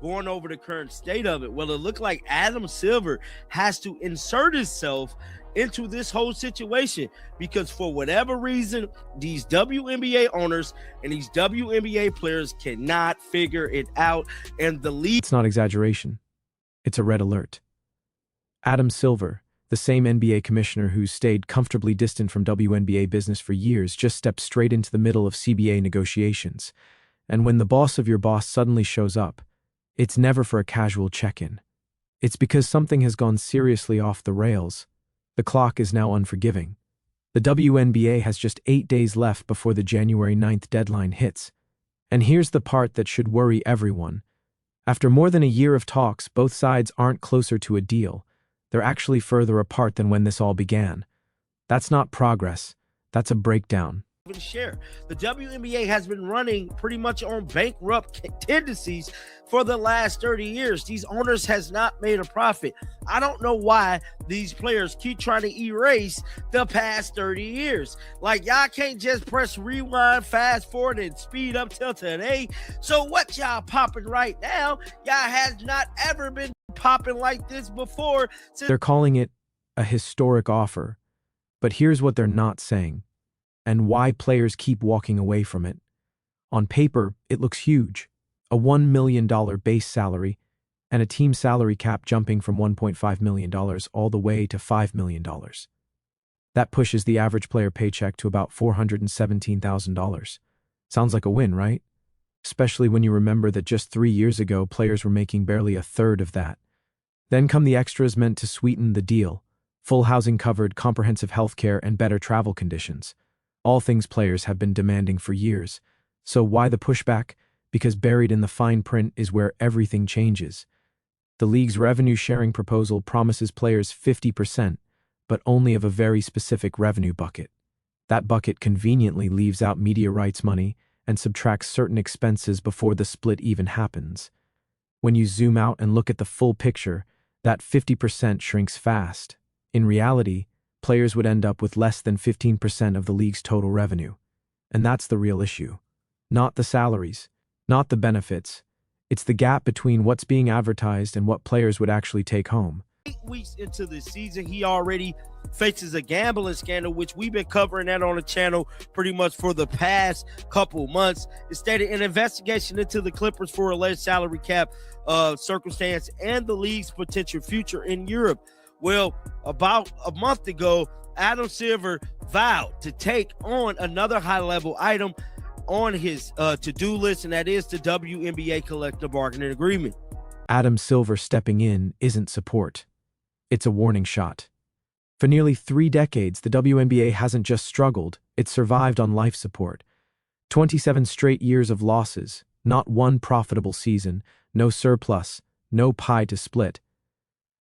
going over the current state of it. Well, it looked like Adam Silver has to insert himself into this whole situation because for whatever reason, these WNBA owners and these WNBA players cannot figure it out. And the league... It's not exaggeration. It's a red alert. Adam Silver, the same NBA commissioner who's stayed comfortably distant from WNBA business for years, just stepped straight into the middle of CBA negotiations. And when the boss of your boss suddenly shows up, it's never for a casual check-in. It's because something has gone seriously off the rails. The clock is now unforgiving. The WNBA has just 8 days left before the January 9th deadline hits. And here's the part that should worry everyone. After more than a year of talks, both sides aren't closer to a deal. They're actually further apart than when this all began. That's not progress. That's a breakdown. Share. The WNBA has been running pretty much on bankrupt tendencies for the last 30 years. These owners has not made a profit. I don't know why these players keep trying to erase the past 30 years. Like, y'all can't just press rewind, fast forward, and speed up till today. So what y'all popping right now, y'all has not ever been popping like this before. They're calling it a historic offer. But here's what they're not saying, and why players keep walking away from it. On paper, it looks huge. A $1 million base salary and a team salary cap jumping from $1.5 million all the way to $5 million. That pushes the average player paycheck to about $417,000. Sounds like a win, right? Especially when you remember that just 3 years ago, players were making barely a third of that. Then come the extras meant to sweeten the deal. Full housing covered, comprehensive health care, and better travel conditions. All things players have been demanding for years. So why the pushback? Because buried in the fine print is where everything changes. The league's revenue-sharing proposal promises players 50%, but only of a very specific revenue bucket. That bucket conveniently leaves out media rights money and subtracts certain expenses before the split even happens. When you zoom out and look at the full picture, that 50% shrinks fast. In reality, players would end up with less than 15% of the league's total revenue. And that's the real issue. Not the salaries, not the benefits. It's the gap between what's being advertised and what players would actually take home. 8 weeks into the season, he already faces a gambling scandal, which we've been covering that on the channel pretty much for the past couple months. It stated an investigation into the Clippers for alleged salary cap circumstance and the league's potential future in Europe. Well, about a month ago, Adam Silver vowed to take on another high-level item on his to-do list, and that is the WNBA collective bargaining agreement. Adam Silver stepping in isn't support. It's a warning shot. For nearly 3 decades, the WNBA hasn't just struggled, it's survived on life support. 27 straight years of losses, not one profitable season, no surplus, no pie to split.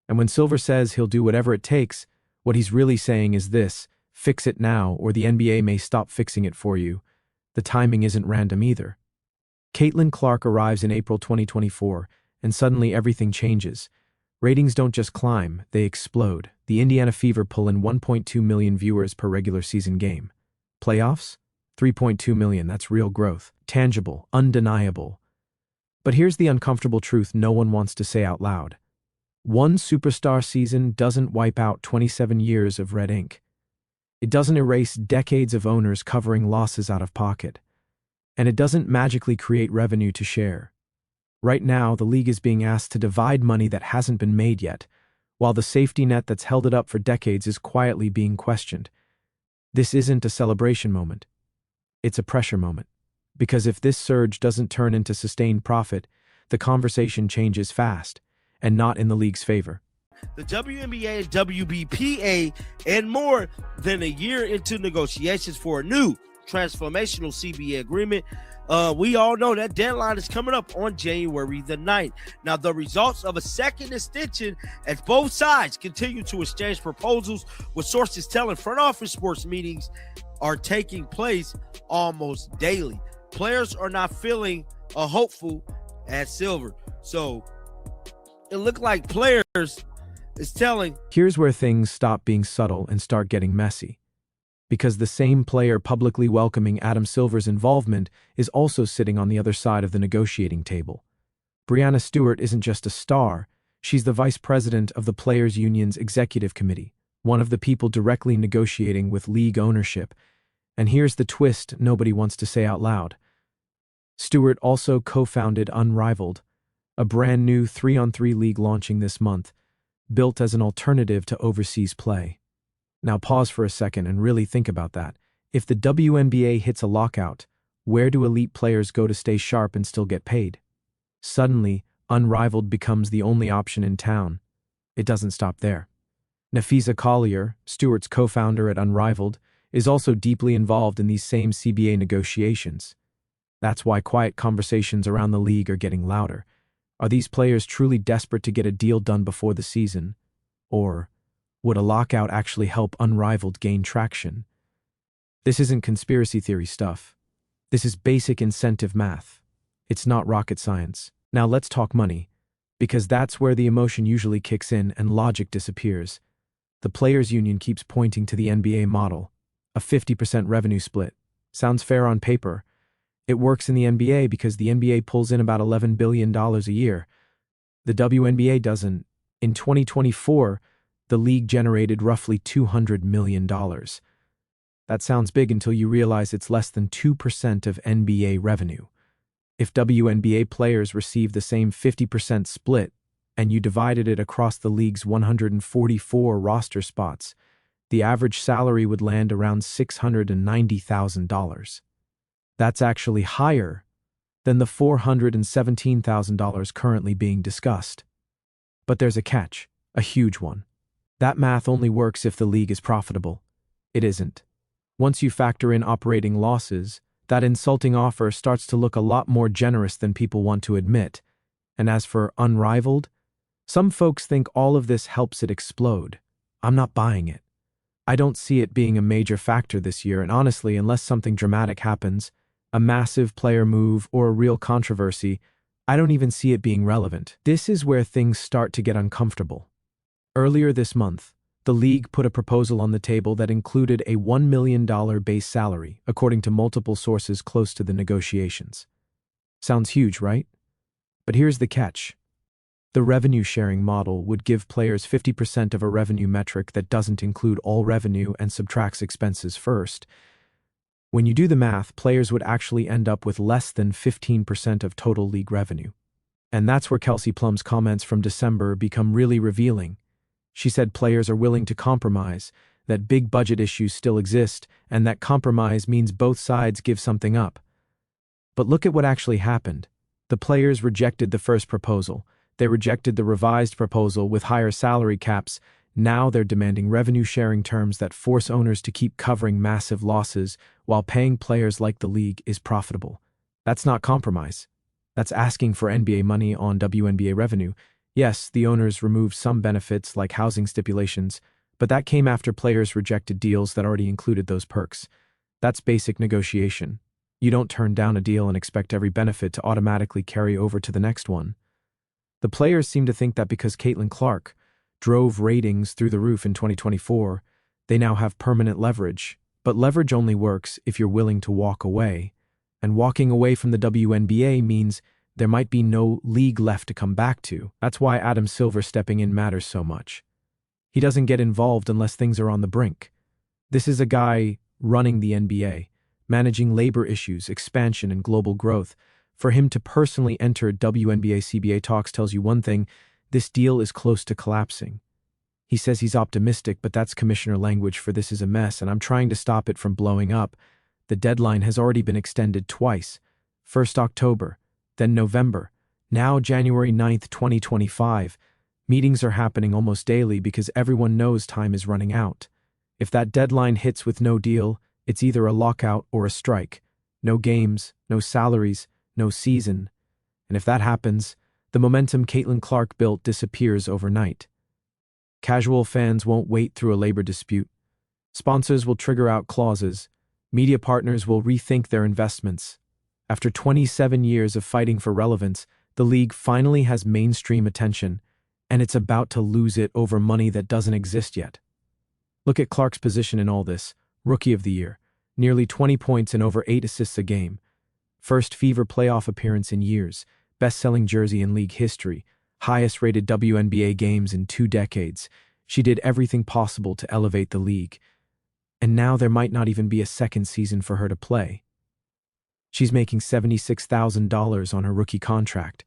And when Silver says he'll do whatever it takes, what he's really saying is this: fix it now, or the NBA may stop fixing it for you. The timing isn't random either. Caitlin Clark arrives in April 2024, and suddenly everything changes. Ratings don't just climb, they explode. The Indiana Fever pull in 1.2 million viewers per regular season game. Playoffs? 3.2 million, that's real growth. Tangible, undeniable. But here's the uncomfortable truth no one wants to say out loud. One superstar season doesn't wipe out 27 years of red ink. It doesn't erase decades of owners covering losses out of pocket. And it doesn't magically create revenue to share. Right now, the league is being asked to divide money that hasn't been made yet, while the safety net that's held it up for decades is quietly being questioned. This isn't a celebration moment. It's a pressure moment. Because if this surge doesn't turn into sustained profit, the conversation changes fast, and not in the league's favor. The WNBA and WBPA and more than a year into negotiations for a new transformational CBA agreement. We all know that deadline is coming up on January the 9th. Now, the results of a second extension as both sides continue to exchange proposals, with sources telling front office sports meetings are taking place almost daily. Players are not feeling hopeful as Silver. So it looked like players is telling. Here's where things stop being subtle and start getting messy. Because the same player publicly welcoming Adam Silver's involvement is also sitting on the other side of the negotiating table. Breanna Stewart isn't just a star, she's the vice president of the Players Union's executive committee, one of the people directly negotiating with league ownership. And here's the twist nobody wants to say out loud. Stewart also co-founded Unrivaled, a brand new 3-on-3 league launching this month, built as an alternative to overseas play. Now pause for a second and really think about that. If the WNBA hits a lockout, where do elite players go to stay sharp and still get paid? Suddenly, Unrivaled becomes the only option in town. It doesn't stop there. Nafisa Collier, Stewart's co-founder at Unrivaled, is also deeply involved in these same CBA negotiations. That's why quiet conversations around the league are getting louder. Are these players truly desperate to get a deal done before the season? Or would a lockout actually help Unrivaled gain traction? This isn't conspiracy theory stuff. This is basic incentive math. It's not rocket science. Now let's talk money, because that's where the emotion usually kicks in and logic disappears. The Players Union keeps pointing to the NBA model, a 50% revenue split. Sounds fair on paper. It works in the NBA because the NBA pulls in about $11 billion a year. The WNBA doesn't. In 2024, the league generated roughly $200 million. That sounds big until you realize it's less than 2% of NBA revenue. If WNBA players receive the same 50% split, and you divided it across the league's 144 roster spots, the average salary would land around $690,000. That's actually higher than the $417,000 currently being discussed. But there's a catch, a huge one. That math only works if the league is profitable. It isn't. Once you factor in operating losses, that insulting offer starts to look a lot more generous than people want to admit. And as for Unrivaled, some folks think all of this helps it explode. I'm not buying it. I don't see it being a major factor this year, and honestly, unless something dramatic happens, a massive player move or a real controversy, I don't even see it being relevant. This is where things start to get uncomfortable. Earlier this month, the league put a proposal on the table that included a $1 million base salary, according to multiple sources close to the negotiations. Sounds huge, right? But here's the catch. The revenue-sharing model would give players 50% of a revenue metric that doesn't include all revenue and subtracts expenses first. When you do the math, players would actually end up with less than 15% of total league revenue. And that's where Kelsey Plum's comments from December become really revealing. She said players are willing to compromise, that big budget issues still exist, and that compromise means both sides give something up. But look at what actually happened. The players rejected the first proposal. They rejected the revised proposal with higher salary caps. Now they're demanding revenue-sharing terms that force owners to keep covering massive losses while paying players like the league is profitable. That's not compromise. That's asking for NBA money on WNBA revenue. Yes, the owners removed some benefits like housing stipulations, but that came after players rejected deals that already included those perks. That's basic negotiation. You don't turn down a deal and expect every benefit to automatically carry over to the next one. The players seem to think that because Caitlin Clark drove ratings through the roof in 2024, they now have permanent leverage. But leverage only works if you're willing to walk away. And walking away from the WNBA means there might be no league left to come back to. That's why Adam Silver stepping in matters so much. He doesn't get involved unless things are on the brink. This is a guy running the NBA, managing labor issues, expansion, and global growth. For him to personally enter WNBA CBA talks tells you one thing: this deal is close to collapsing. He says he's optimistic, but that's commissioner language for this is a mess, and I'm trying to stop it from blowing up. The deadline has already been extended twice. First October, then November, now January 9th, 2025. Meetings are happening almost daily because everyone knows time is running out. If that deadline hits with no deal, it's either a lockout or a strike. No games, no salaries, no season. And if that happens, the momentum Caitlin Clark built disappears overnight. Casual fans won't wait through a labor dispute. Sponsors will trigger out clauses. Media partners will rethink their investments. After 27 years of fighting for relevance, the league finally has mainstream attention, and it's about to lose it over money that doesn't exist yet. Look at Clark's position in all this. Rookie of the Year, nearly 20 points and over 8 assists a game. First Fever playoff appearance in years. best-selling jersey in league history, highest-rated WNBA games in 2 decades. She did everything possible to elevate the league. And now there might not even be a second season for her to play. She's making $76,000 on her rookie contract.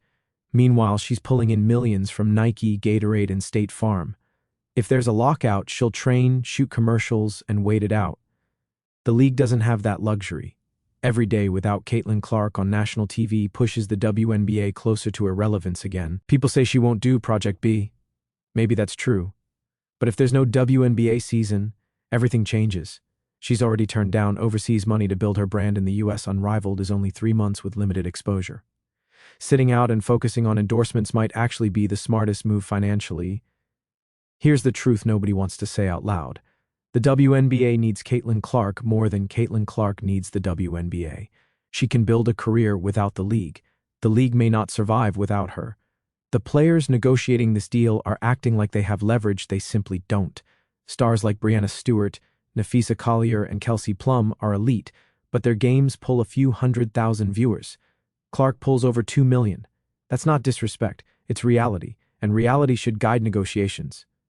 Meanwhile, she's pulling in millions from Nike, Gatorade, and State Farm. If there's a lockout, she'll train, shoot commercials, and wait it out. The league doesn't have that luxury. Every day without Caitlin Clark on national TV pushes the WNBA closer to irrelevance again. People say she won't do Project B. Maybe that's true. But if there's no WNBA season, everything changes. She's already turned down overseas money to build her brand in the US. Unrivaled is only 3 months with limited exposure. Sitting out and focusing on endorsements might actually be the smartest move financially. Here's the truth nobody wants to say out loud. The WNBA needs Caitlin Clark more than Caitlin Clark needs the WNBA. She can build a career without the league. The league may not survive without her. The players negotiating this deal are acting like they have leverage they simply don't. Stars like Brianna Stewart, Nafisa Collier, and Kelsey Plum are elite, but their games pull a few 100,000 viewers. Clark pulls over 2 million. That's not disrespect, it's reality, and reality should guide negotiations.